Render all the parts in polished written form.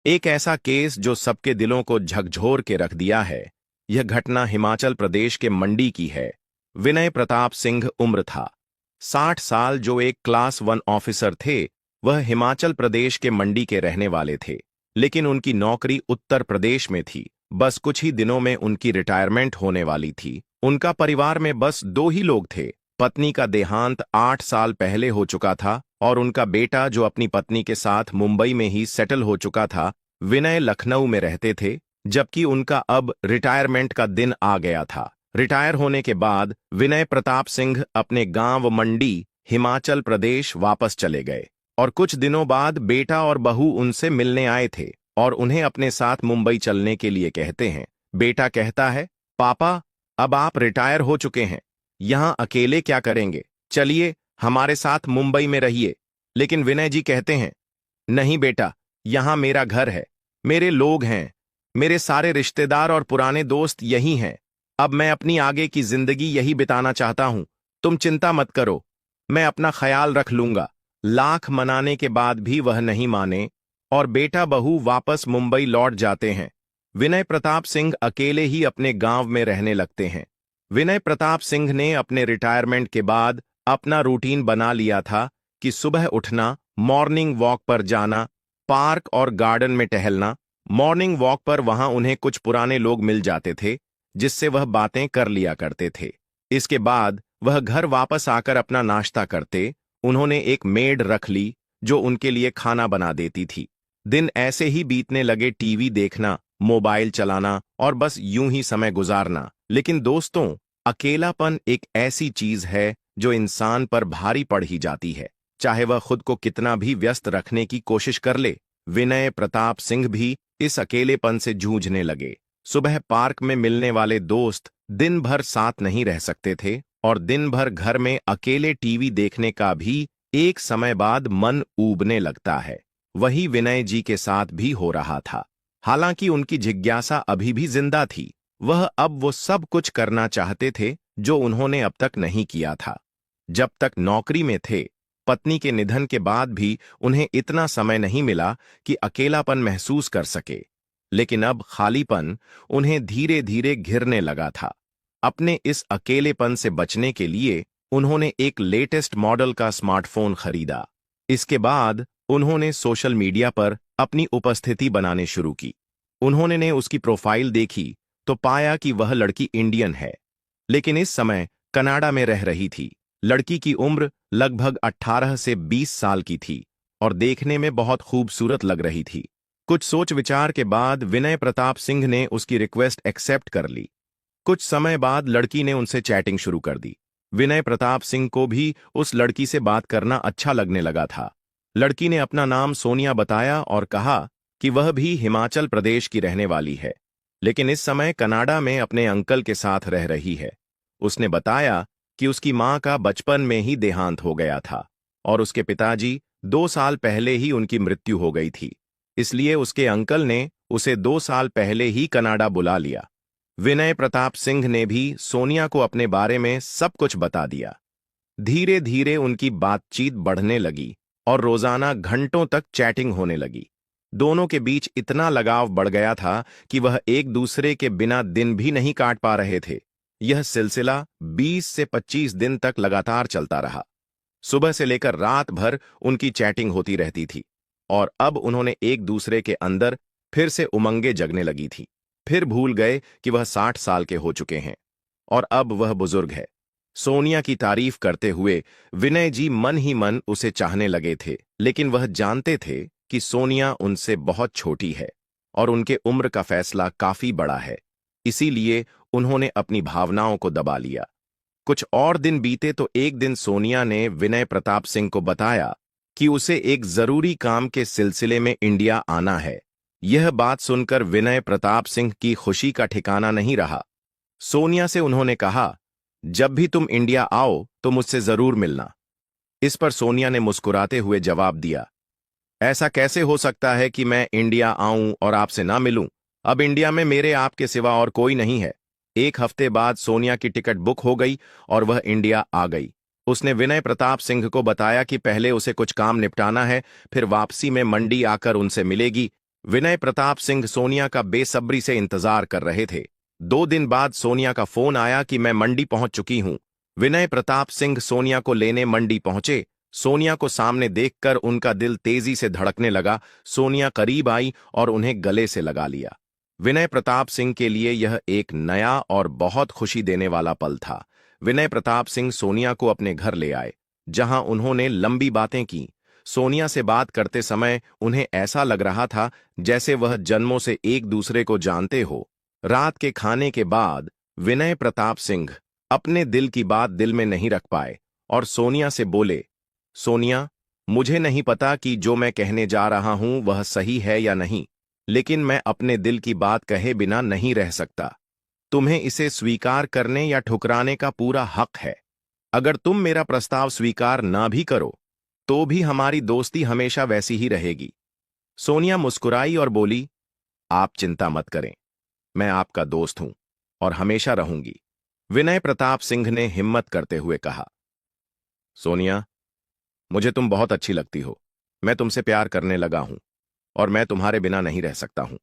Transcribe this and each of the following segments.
एक ऐसा केस जो सबके दिलों को झकझोर के रख दिया है। यह घटना हिमाचल प्रदेश के मंडी की है। विनय प्रताप सिंह उम्र था 60 साल, जो एक क्लास 1 ऑफिसर थे। वह हिमाचल प्रदेश के मंडी के रहने वाले थे, लेकिन उनकी नौकरी उत्तर प्रदेश में थी। बस कुछ ही दिनों में उनकी रिटायरमेंट होने वाली थी। उनका परिवार में बस 2 ही लोग थे। पत्नी का देहांत 8 साल पहले हो चुका था और उनका बेटा, जो अपनी पत्नी के साथ मुंबई में ही सेटल हो चुका था, विनय लखनऊ में रहते थे। जबकि उनका अब रिटायरमेंट का दिन आ गया था। रिटायर होने के बाद विनय प्रताप सिंह अपने गांव मंडी, हिमाचल प्रदेश वापस चले गए और कुछ दिनों बाद बेटा और बहू उनसे मिलने आए थे और उन्हें अपने साथ मुंबई चलने के लिए कहते हैं। बेटा कहता है, पापा, अब आप रिटायर हो चुके हैं, यहां अकेले क्या करेंगे, चलिए हमारे साथ मुंबई में रहिए। लेकिन विनय जी कहते हैं, नहीं बेटा, यहां मेरा घर है, मेरे लोग हैं, मेरे सारे रिश्तेदार और पुराने दोस्त यही हैं। अब मैं अपनी आगे की जिंदगी यही बिताना चाहता हूं। तुम चिंता मत करो, मैं अपना ख्याल रख लूंगा। लाख मनाने के बाद भी वह नहीं माने और बेटा बहू वापस मुंबई लौट जाते हैं। विनय प्रताप सिंह अकेले ही अपने गांव में रहने लगते हैं। विनय प्रताप सिंह ने अपने रिटायरमेंट के बाद अपना रूटीन बना लिया था कि सुबह उठना, मॉर्निंग वॉक पर जाना, पार्क और गार्डन में टहलना। मॉर्निंग वॉक पर वहां उन्हें कुछ पुराने लोग मिल जाते थे, जिससे वह बातें कर लिया करते थे। इसके बाद वह घर वापस आकर अपना नाश्ता करते। उन्होंने एक मेड रख ली जो उनके लिए खाना बना देती थी। दिन ऐसे ही बीतने लगे, टीवी देखना, मोबाइल चलाना और बस यूं ही समय गुजारना। लेकिन दोस्तों, अकेलापन एक ऐसी चीज है जो इंसान पर भारी पड़ ही जाती है, चाहे वह खुद को कितना भी व्यस्त रखने की कोशिश कर ले। विनय प्रताप सिंह भी इस अकेलेपन से जूझने लगे। सुबह पार्क में मिलने वाले दोस्त दिन भर साथ नहीं रह सकते थे और दिन भर घर में अकेले टीवी देखने का भी एक समय बाद मन ऊबने लगता है। वही विनय जी के साथ भी हो रहा था। हालांकि उनकी जिज्ञासा अभी भी जिंदा थी। वह अब वो सब कुछ करना चाहते थे जो उन्होंने अब तक नहीं किया था। जब तक नौकरी में थे, पत्नी के निधन के बाद भी उन्हें इतना समय नहीं मिला कि अकेलापन महसूस कर सके। लेकिन अब खालीपन उन्हें धीरे धीरे घिरने लगा था। अपने इस अकेलेपन से बचने के लिए उन्होंने एक लेटेस्ट मॉडल का स्मार्टफोन खरीदा। इसके बाद उन्होंने सोशल मीडिया पर अपनी उपस्थिति बनाने शुरू की। उन्होंने उसकी प्रोफाइल देखी तो पाया कि वह लड़की इंडियन है, लेकिन इस समय कनाडा में रह रही थी। लड़की की उम्र लगभग 18 से 20 साल की थी और देखने में बहुत खूबसूरत लग रही थी। कुछ सोच विचार के बाद विनय प्रताप सिंह ने उसकी रिक्वेस्ट एक्सेप्ट कर ली। कुछ समय बाद लड़की ने उनसे चैटिंग शुरू कर दी। विनय प्रताप सिंह को भी उस लड़की से बात करना अच्छा लगने लगा था। लड़की ने अपना नाम सोनिया बताया और कहा कि वह भी हिमाचल प्रदेश की रहने वाली है, लेकिन इस समय कनाडा में अपने अंकल के साथ रह रही है। उसने बताया कि उसकी मां का बचपन में ही देहांत हो गया था और उसके पिताजी 2 साल पहले ही उनकी मृत्यु हो गई थी। इसलिए उसके अंकल ने उसे 2 साल पहले ही कनाडा बुला लिया। विनय प्रताप सिंह ने भी सोनिया को अपने बारे में सब कुछ बता दिया। धीरे धीरे उनकी बातचीत बढ़ने लगी और रोजाना घंटों तक चैटिंग होने लगी। दोनों के बीच इतना लगाव बढ़ गया था कि वह एक दूसरे के बिना दिन भी नहीं काट पा रहे थे। यह सिलसिला 20 से 25 दिन तक लगातार चलता रहा। सुबह से लेकर रात भर उनकी चैटिंग होती रहती थी और अब उन्होंने एक दूसरे के अंदर फिर से उमंगें जगने लगी थी। फिर भूल गए कि वह 60 साल के हो चुके हैं और अब वह बुजुर्ग है। सोनिया की तारीफ करते हुए विनय जी मन ही मन उसे चाहने लगे थे, लेकिन वह जानते थे कि सोनिया उनसे बहुत छोटी है और उनके उम्र का फैसला काफी बड़ा है। इसीलिए उन्होंने अपनी भावनाओं को दबा लिया। कुछ और दिन बीते तो एक दिन सोनिया ने विनय प्रताप सिंह को बताया कि उसे एक जरूरी काम के सिलसिले में इंडिया आना है। यह बात सुनकर विनय प्रताप सिंह की खुशी का ठिकाना नहीं रहा। सोनिया से उन्होंने कहा, जब भी तुम इंडिया आओ तो मुझसे जरूर मिलना। इस पर सोनिया ने मुस्कुराते हुए जवाब दिया, ऐसा कैसे हो सकता है कि मैं इंडिया आऊं और आपसे ना मिलूं? अब इंडिया में मेरे आपके सिवा और कोई नहीं है। एक हफ्ते बाद सोनिया की टिकट बुक हो गई और वह इंडिया आ गई। उसने विनय प्रताप सिंह को बताया कि पहले उसे कुछ काम निपटाना है, फिर वापसी में मंडी आकर उनसे मिलेगी। विनय प्रताप सिंह सोनिया का बेसब्री से इंतजार कर रहे थे। 2 दिन बाद सोनिया का फोन आया कि मैं मंडी पहुंच चुकी हूं। विनय प्रताप सिंह सोनिया को लेने मंडी पहुंचे। सोनिया को सामने देखकर उनका दिल तेजी से धड़कने लगा। सोनिया करीब आई और उन्हें गले से लगा लिया। विनय प्रताप सिंह के लिए यह एक नया और बहुत खुशी देने वाला पल था। विनय प्रताप सिंह सोनिया को अपने घर ले आए, जहां उन्होंने लंबी बातें की। सोनिया से बात करते समय उन्हें ऐसा लग रहा था जैसे वह जन्मों से एक दूसरे को जानते हो। रात के खाने के बाद विनय प्रताप सिंह अपने दिल की बात दिल में नहीं रख पाए और सोनिया से बोले, सोनिया, मुझे नहीं पता कि जो मैं कहने जा रहा हूं वह सही है या नहीं, लेकिन मैं अपने दिल की बात कहे बिना नहीं रह सकता। तुम्हें इसे स्वीकार करने या ठुकराने का पूरा हक है। अगर तुम मेरा प्रस्ताव स्वीकार ना भी करो तो भी हमारी दोस्ती हमेशा वैसी ही रहेगी। सोनिया मुस्कुराई और बोली, आप चिंता मत करें, मैं आपका दोस्त हूं और हमेशा रहूंगी। विनय प्रताप सिंह ने हिम्मत करते हुए कहा, सोनिया, मुझे तुम बहुत अच्छी लगती हो। मैं तुमसे प्यार करने लगा हूं और मैं तुम्हारे बिना नहीं रह सकता हूं।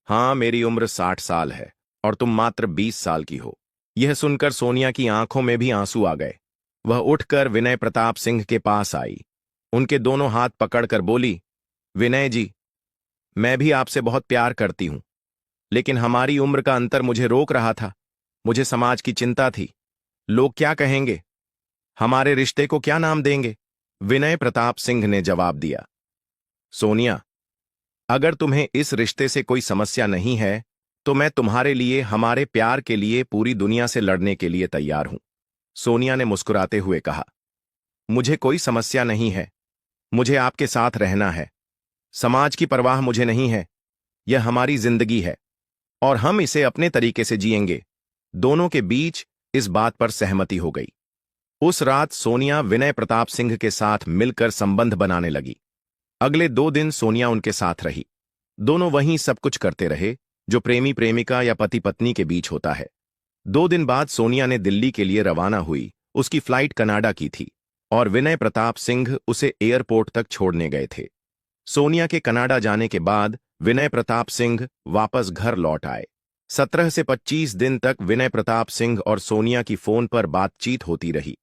हाँ, मेरी उम्र 60 साल है और तुम मात्र 20 साल की हो। यह सुनकर सोनिया की आंखों में भी आंसू आ गए। वह उठकर विनय प्रताप सिंह के पास आई, उनके दोनों हाथ पकड़कर बोली, विनय जी, मैं भी आपसे बहुत प्यार करती हूं, लेकिन हमारी उम्र का अंतर मुझे रोक रहा था। मुझे समाज की चिंता थी। लोग क्या कहेंगे? हमारे रिश्ते को क्या नाम देंगे? विनय प्रताप सिंह ने जवाब दिया, सोनिया, अगर तुम्हें इस रिश्ते से कोई समस्या नहीं है तो मैं तुम्हारे लिए, हमारे प्यार के लिए पूरी दुनिया से लड़ने के लिए तैयार हूं। सोनिया ने मुस्कुराते हुए कहा, मुझे कोई समस्या नहीं है। मुझे आपके साथ रहना है। समाज की परवाह मुझे नहीं है। यह हमारी जिंदगी है और हम इसे अपने तरीके से जिएंगे। दोनों के बीच इस बात पर सहमति हो गई। उस रात सोनिया विनय प्रताप सिंह के साथ मिलकर संबंध बनाने लगी। अगले 2 दिन सोनिया उनके साथ रही। दोनों वहीं सब कुछ करते रहे जो प्रेमी प्रेमिका या पति पत्नी के बीच होता है। 2 दिन बाद सोनिया ने दिल्ली के लिए रवाना हुई। उसकी फ्लाइट कनाडा की थी और विनय प्रताप सिंह उसे एयरपोर्ट तक छोड़ने गए थे। सोनिया के कनाडा जाने के बाद विनय प्रताप सिंह वापस घर लौट आए। 17 से 25 दिन तक विनय प्रताप सिंह और सोनिया की फोन पर बातचीत होती रही।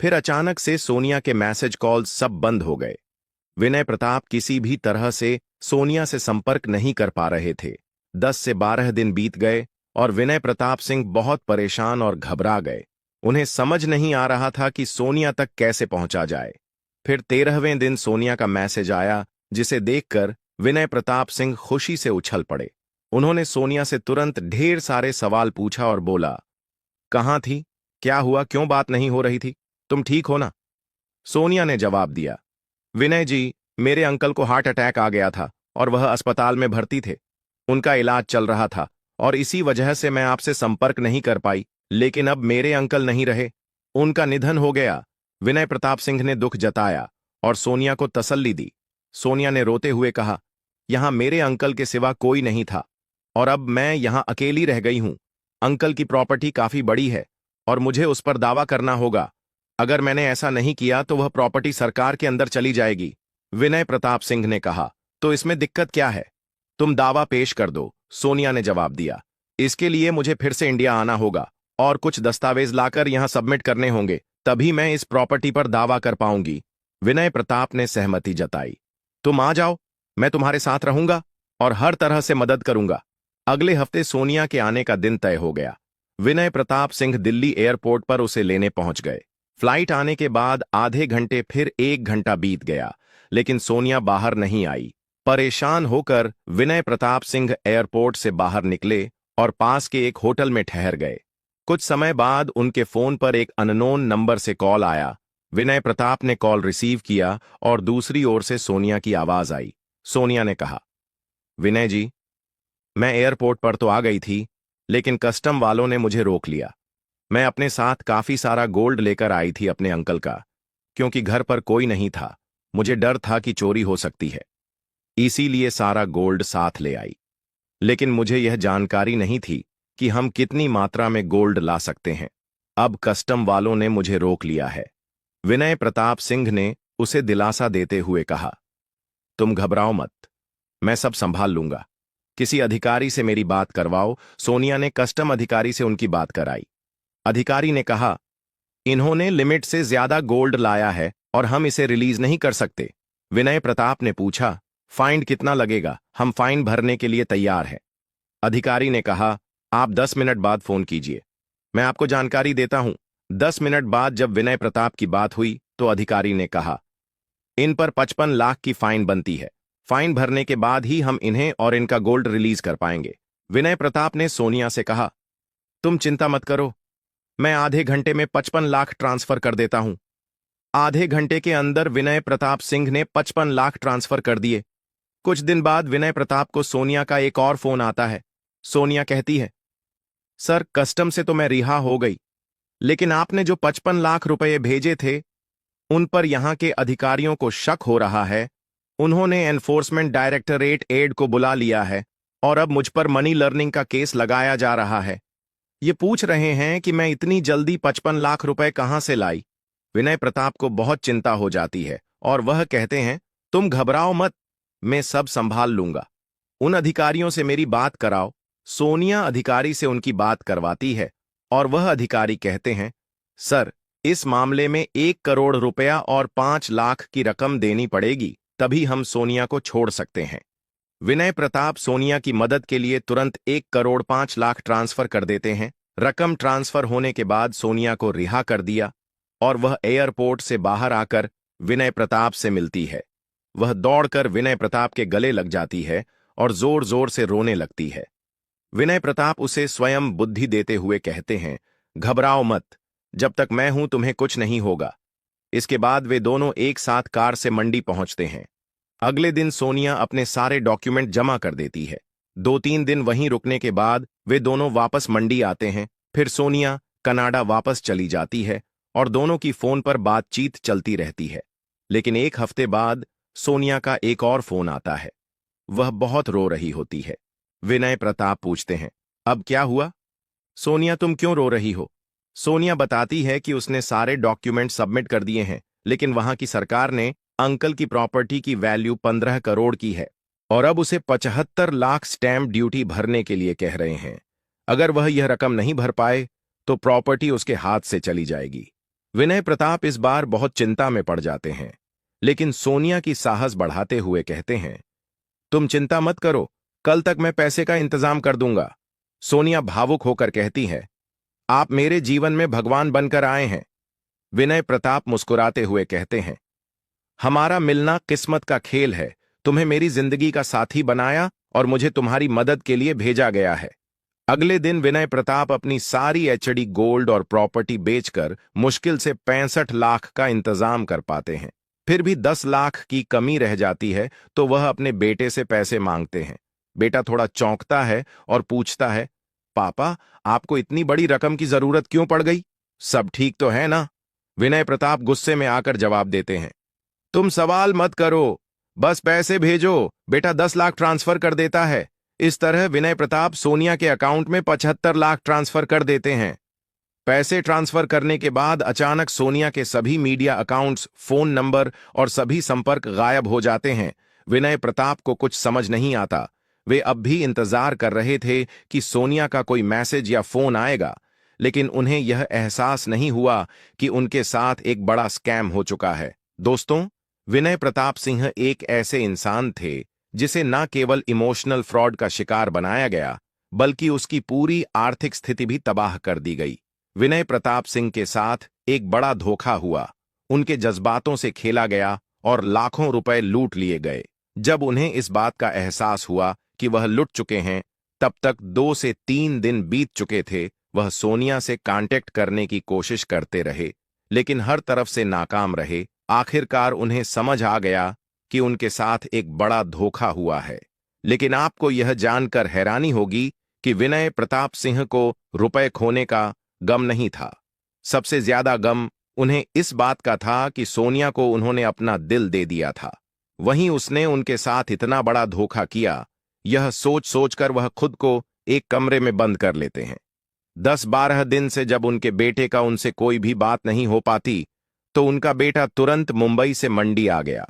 फिर अचानक से सोनिया के मैसेज कॉल सब बंद हो गए। विनय प्रताप किसी भी तरह से सोनिया से संपर्क नहीं कर पा रहे थे। 10 से 12 दिन बीत गए और विनय प्रताप सिंह बहुत परेशान और घबरा गए। उन्हें समझ नहीं आ रहा था कि सोनिया तक कैसे पहुंचा जाए। फिर 13वें दिन सोनिया का मैसेज आया, जिसे देखकर विनय प्रताप सिंह खुशी से उछल पड़े। उन्होंने सोनिया से तुरंत ढेर सारे सवाल पूछा और बोला, कहाँ थी? क्या हुआ? क्यों बात नहीं हो रही थी? तुम ठीक हो ना? सोनिया ने जवाब दिया, विनय जी, मेरे अंकल को हार्ट अटैक आ गया था और वह अस्पताल में भर्ती थे। उनका इलाज चल रहा था और इसी वजह से मैं आपसे संपर्क नहीं कर पाई। लेकिन अब मेरे अंकल नहीं रहे, उनका निधन हो गया। विनय प्रताप सिंह ने दुख जताया और सोनिया को तसल्ली दी। सोनिया ने रोते हुए कहा, यहां मेरे अंकल के सिवा कोई नहीं था और अब मैं यहां अकेली रह गई हूं। अंकल की प्रॉपर्टी काफी बड़ी है और मुझे उस पर दावा करना होगा। अगर मैंने ऐसा नहीं किया तो वह प्रॉपर्टी सरकार के अंदर चली जाएगी। विनय प्रताप सिंह ने कहा, तो इसमें दिक्कत क्या है? तुम दावा पेश कर दो, सोनिया ने जवाब दिया। इसके लिए मुझे फिर से इंडिया आना होगा और कुछ दस्तावेज लाकर यहां सबमिट करने होंगे, तभी मैं इस प्रॉपर्टी पर दावा कर पाऊंगी। विनय प्रताप ने सहमति जताई। तुम आ जाओ, मैं तुम्हारे साथ रहूंगा और हर तरह से मदद करूंगा। अगले हफ्ते सोनिया के आने का दिन तय हो गया। विनय प्रताप सिंह दिल्ली एयरपोर्ट पर उसे लेने पहुंच गए। फ्लाइट आने के बाद आधे घंटे फिर 1 घंटा बीत गया, लेकिन सोनिया बाहर नहीं आई। परेशान होकर विनय प्रताप सिंह एयरपोर्ट से बाहर निकले और पास के एक होटल में ठहर गए। कुछ समय बाद उनके फोन पर एक अननोन नंबर से कॉल आया। विनय प्रताप ने कॉल रिसीव किया और दूसरी ओर से सोनिया की आवाज आई। सोनिया ने कहा, विनय जी, मैं एयरपोर्ट पर तो आ गई थी, लेकिन कस्टम वालों ने मुझे रोक लिया। मैं अपने साथ काफी सारा गोल्ड लेकर आई थी अपने अंकल का, क्योंकि घर पर कोई नहीं था। मुझे डर था कि चोरी हो सकती है, इसीलिए सारा गोल्ड साथ ले आई। लेकिन मुझे यह जानकारी नहीं थी कि हम कितनी मात्रा में गोल्ड ला सकते हैं। अब कस्टम वालों ने मुझे रोक लिया है। विनय प्रताप सिंह ने उसे दिलासा देते हुए कहा, तुम घबराओ मत, मैं सब संभाल लूंगा। किसी अधिकारी से मेरी बात करवाओ। सोनिया ने कस्टम अधिकारी से उनकी बात कराई। अधिकारी ने कहा, इन्होंने लिमिट से ज्यादा गोल्ड लाया है और हम इसे रिलीज नहीं कर सकते। विनय प्रताप ने पूछा, फाइन कितना लगेगा? हम फाइन भरने के लिए तैयार हैं। अधिकारी ने कहा, आप 10 मिनट बाद फोन कीजिए, मैं आपको जानकारी देता हूं। 10 मिनट बाद जब विनय प्रताप की बात हुई तो अधिकारी ने कहा, इन पर 55 लाख की फाइन बनती है। फाइन भरने के बाद ही हम इन्हें और इनका गोल्ड रिलीज कर पाएंगे। विनय प्रताप ने सोनिया से कहा, तुम चिंता मत करो, मैं आधे घंटे में 55 लाख ट्रांसफर कर देता हूं। आधे घंटे के अंदर विनय प्रताप सिंह ने 55 लाख ट्रांसफर कर दिए। कुछ दिन बाद विनय प्रताप को सोनिया का एक और फोन आता है। सोनिया कहती है, सर कस्टम से तो मैं रिहा हो गई, लेकिन आपने जो 55 लाख रुपए भेजे थे उन पर यहां के अधिकारियों को शक हो रहा है। उन्होंने एनफोर्समेंट डायरेक्टरेट एड को बुला लिया है और अब मुझ पर मनी लर्निंग का केस लगाया जा रहा है। ये पूछ रहे हैं कि मैं इतनी जल्दी 55 लाख रुपए कहां से लाई। विनय प्रताप को बहुत चिंता हो जाती है और वह कहते हैं, तुम घबराओ मत, मैं सब संभाल लूंगा। उन अधिकारियों से मेरी बात कराओ। सोनिया अधिकारी से उनकी बात करवाती है और वह अधिकारी कहते हैं, सर इस मामले में 1 करोड़ रुपया और 5 लाख की रकम देनी पड़ेगी, तभी हम सोनिया को छोड़ सकते हैं। विनय प्रताप सोनिया की मदद के लिए तुरंत 1 करोड़ 5 लाख ट्रांसफर कर देते हैं। रकम ट्रांसफर होने के बाद सोनिया को रिहा कर दिया और वह एयरपोर्ट से बाहर आकर विनय प्रताप से मिलती है। वह दौड़कर विनय प्रताप के गले लग जाती है और जोर जोर से रोने लगती है। विनय प्रताप उसे स्वयं बुद्धि देते हुए कहते हैं, घबराओ मत, जब तक मैं हूं तुम्हें कुछ नहीं होगा। इसके बाद वे दोनों एक साथ कार से मंडी पहुंचते हैं। अगले दिन सोनिया अपने सारे डॉक्यूमेंट जमा कर देती है। 2-3 दिन वहीं रुकने के बाद वे दोनों वापस मंडी आते हैं। फिर सोनिया कनाडा वापस चली जाती है और दोनों की फोन पर बातचीत चलती रहती है। लेकिन एक हफ्ते बाद सोनिया का एक और फोन आता है। वह बहुत रो रही होती है। विनय प्रताप पूछते हैं, अब क्या हुआ? सोनिया तुम क्यों रो रही हो? सोनिया बताती है कि उसने सारे डॉक्यूमेंट सबमिट कर दिए हैं, लेकिन वहां की सरकार ने अंकल की प्रॉपर्टी की वैल्यू 15 करोड़ की है और अब उसे 75 लाख स्टैंप ड्यूटी भरने के लिए कह रहे हैं। अगर वह यह रकम नहीं भर पाए तो प्रॉपर्टी उसके हाथ से चली जाएगी। विनय प्रताप इस बार बहुत चिंता में पड़ जाते हैं, लेकिन सोनिया की साहस बढ़ाते हुए कहते हैं, तुम चिंता मत करो, कल तक मैं पैसे का इंतजाम कर दूंगा। सोनिया भावुक होकर कहती है, आप मेरे जीवन में भगवान बनकर आए हैं। विनय प्रताप मुस्कुराते हुए कहते हैं, हमारा मिलना किस्मत का खेल है। तुम्हें मेरी जिंदगी का साथी बनाया और मुझे तुम्हारी मदद के लिए भेजा गया है। अगले दिन विनय प्रताप अपनी सारी एचडी गोल्ड और प्रॉपर्टी बेचकर मुश्किल से 65 लाख का इंतजाम कर पाते हैं। फिर भी 10 लाख की कमी रह जाती है तो वह अपने बेटे से पैसे मांगते हैं। बेटा थोड़ा चौंकता है और पूछता है, पापा आपको इतनी बड़ी रकम की जरूरत क्यों पड़ गई? सब ठीक तो है ना? विनय प्रताप गुस्से में आकर जवाब देते हैं, तुम सवाल मत करो, बस पैसे भेजो, बेटा 10 लाख ट्रांसफर कर देता है। इस तरह विनय प्रताप सोनिया के अकाउंट में 75 लाख ट्रांसफर कर देते हैं। पैसे ट्रांसफर करने के बाद अचानक सोनिया के सभी मीडिया अकाउंट्स, फोन नंबर और सभी संपर्क गायब हो जाते हैं। विनय प्रताप को कुछ समझ नहीं आता। वे अब भी इंतजार कर रहे थे कि सोनिया का कोई मैसेज या फोन आएगा, लेकिन उन्हें यह एहसास नहीं हुआ कि उनके साथ एक बड़ा स्कैम हो चुका है। दोस्तों, विनय प्रताप सिंह एक ऐसे इंसान थे जिसे न केवल इमोशनल फ्रॉड का शिकार बनाया गया, बल्कि उसकी पूरी आर्थिक स्थिति भी तबाह कर दी गई। विनय प्रताप सिंह के साथ एक बड़ा धोखा हुआ। उनके जज्बातों से खेला गया और लाखों रुपए लूट लिए गए। जब उन्हें इस बात का एहसास हुआ कि वह लुट चुके हैं, तब तक 2 से 3 दिन बीत चुके थे। वह सोनिया से कांटेक्ट करने की कोशिश करते रहे, लेकिन हर तरफ से नाकाम रहे। आखिरकार उन्हें समझ आ गया कि उनके साथ एक बड़ा धोखा हुआ है। लेकिन आपको यह जानकर हैरानी होगी कि विनय प्रताप सिंह को रुपए खोने का गम नहीं था। सबसे ज्यादा गम उन्हें इस बात का था कि सोनिया को उन्होंने अपना दिल दे दिया था। वहीं उसने उनके साथ इतना बड़ा धोखा किया, यह सोच सोचकर वह खुद को एक कमरे में बंद कर लेते हैं। 10-12 दिन से जब उनके बेटे का उनसे कोई भी बात नहीं हो पाती, तो उनका बेटा तुरंत मुंबई से मंडी आ गया।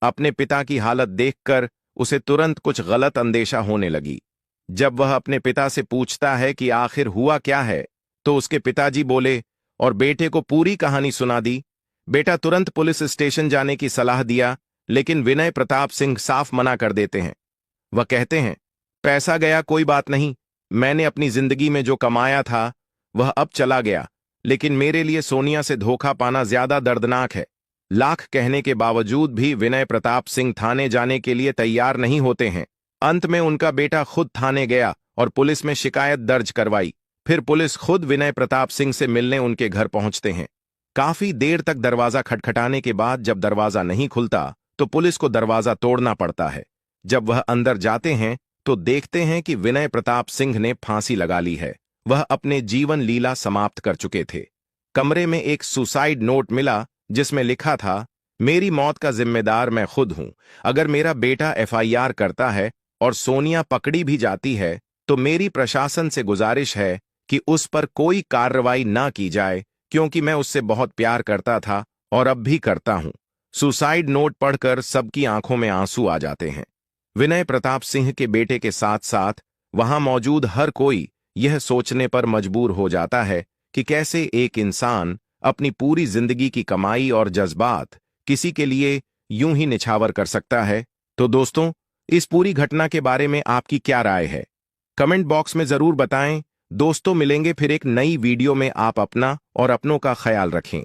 अपने पिता की हालत देखकर उसे तुरंत कुछ गलत अंदेशा होने लगी। जब वह अपने पिता से पूछता है कि आखिर हुआ क्या है, तो उसके पिताजी बोले और बेटे को पूरी कहानी सुना दी। बेटा तुरंत पुलिस स्टेशन जाने की सलाह दिया, लेकिन विनय प्रताप सिंह साफ मना कर देते हैं। वह कहते हैं, पैसा गया कोई बात नहीं, मैंने अपनी जिंदगी में जो कमाया था वह अब चला गया, लेकिन मेरे लिए सोनिया से धोखा पाना ज्यादा दर्दनाक है। लाख कहने के बावजूद भी विनय प्रताप सिंह थाने जाने के लिए तैयार नहीं होते हैं। अंत में उनका बेटा खुद थाने गया और पुलिस में शिकायत दर्ज करवाई। फिर पुलिस खुद विनय प्रताप सिंह से मिलने उनके घर पहुंचते हैं। काफी देर तक दरवाजा खटखटाने के बाद जब दरवाजा नहीं खुलता तो पुलिस को दरवाजा तोड़ना पड़ता है। जब वह अंदर जाते हैं तो देखते हैं कि विनय प्रताप सिंह ने फांसी लगा ली है। वह अपने जीवन लीला समाप्त कर चुके थे। कमरे में एक सुसाइड नोट मिला जिसमें लिखा था, मेरी मौत का जिम्मेदार मैं खुद हूं। अगर मेरा बेटा एफआईआर करता है और सोनिया पकड़ी भी जाती है तो मेरी प्रशासन से गुजारिश है कि उस पर कोई कार्रवाई ना की जाए, क्योंकि मैं उससे बहुत प्यार करता था और अब भी करता हूं। सुसाइड नोट पढ़कर सबकी आंखों में आंसू आ जाते हैं। विनय प्रताप सिंह के बेटे के साथ साथ वहां मौजूद हर कोई यह सोचने पर मजबूर हो जाता है कि कैसे एक इंसान अपनी पूरी जिंदगी की कमाई और जज्बात किसी के लिए यूं ही निछावर कर सकता है। तो दोस्तों, इस पूरी घटना के बारे में आपकी क्या राय है? कमेंट बॉक्स में जरूर बताएं। दोस्तों, मिलेंगे फिर एक नई वीडियो में। आप अपना और अपनों का ख्याल रखें।